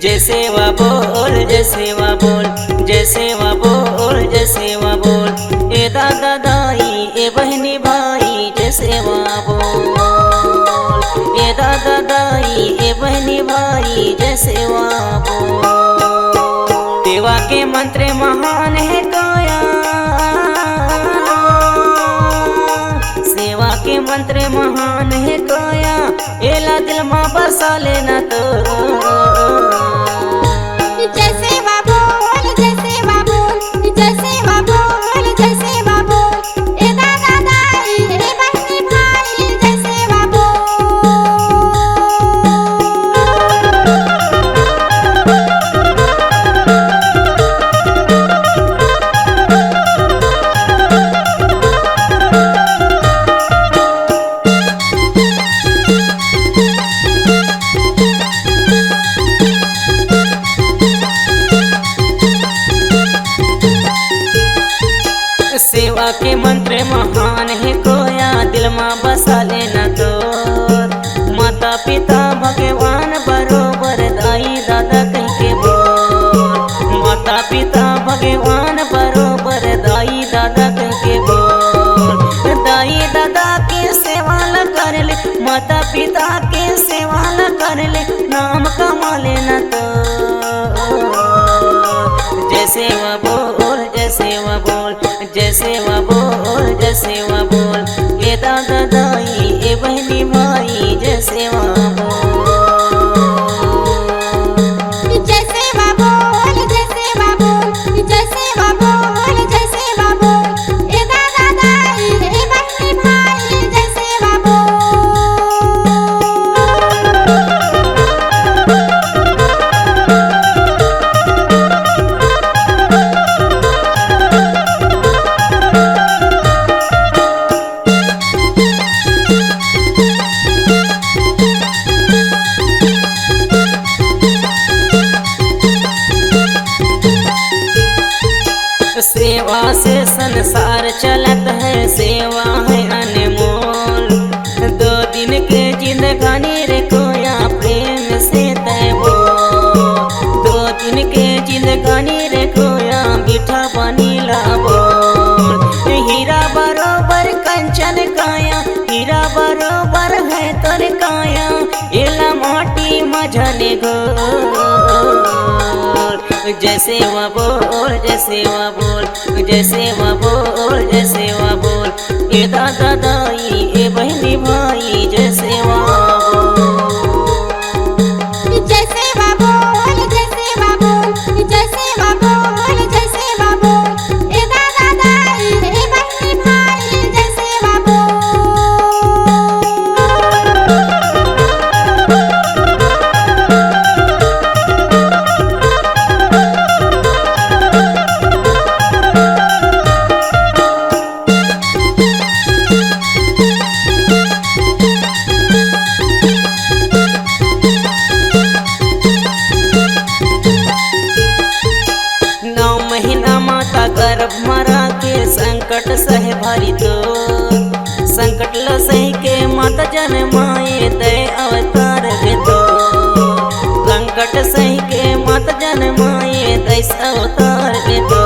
जय सेवा बोल, जय सेवा बोल, जय सेवा बोल, जय सेवा बोल। ए दादा दाई ए बहनी भाई जय सेवा बोल। ए दादा दाई ए बहनी भाई जय सेवा बोल। सेवा के मंत्र महान है काया, सेवा के मंत्र महान है काया। एला दिल माँ बसा लेना तो जय सेवा बोल, जय सेवा बोल, जय सेवा बोल, जय सेवा बोल। ए दादा दाई ए बहनी भाई जय सेवा सेवा के मंत्र महान है कोया, दिल माँ बसा लेना तो। माता पिता भगवान बरोबर, दाई दादा कह के बोल। माता पिता भगवान बरोबर, दाई दादा कह के बोल। दाई दादा के सेवा ल कर ले, माता पिता के सेवा ल कर ले, नाम कमा लेना तो। जय सेवा बोल, जय सेवा बोल, जय सेवा बोल, जय सेवा बोल। ए दादा दाई ए बहनी भाई जय सेवा बोल। जय सेवा बोल, जय सेवा बोल, जय सेवा बोल, जय सेवा बोल। ए दादा दाई ए बहनी भाई जय सेवा सेवा से संसार चलत है, सेवा है अनमोल। दो दिन के जिंदगानी रे कोया, प्रेम से तय बोल। दो दिन के जिंदगानी रे कोया, मीठा पानी ला बोल। हीरा बरोबर कंचन काया, हीरा बरोबर है तोर काया। एला माटी मझने घोल। जय सेवा बोल, जय सेवा बोल, जय सेवा बोल, जय सेवा बोल। ए दादा दाई ए बहनी भाई जय सेवा बोल। जय सेवा बोल, जय सेवा बोल, जय सेवा बोल, जय सेवा बोल। ए दादा दाई ए बहनी भाई जय सेवा गर्भ मरा के संकट सह भारी तो। संकट ल सही के माता जनमाए दय अवतार गे तो। संकट सही के माता जनमाए दय अवतार गे तो।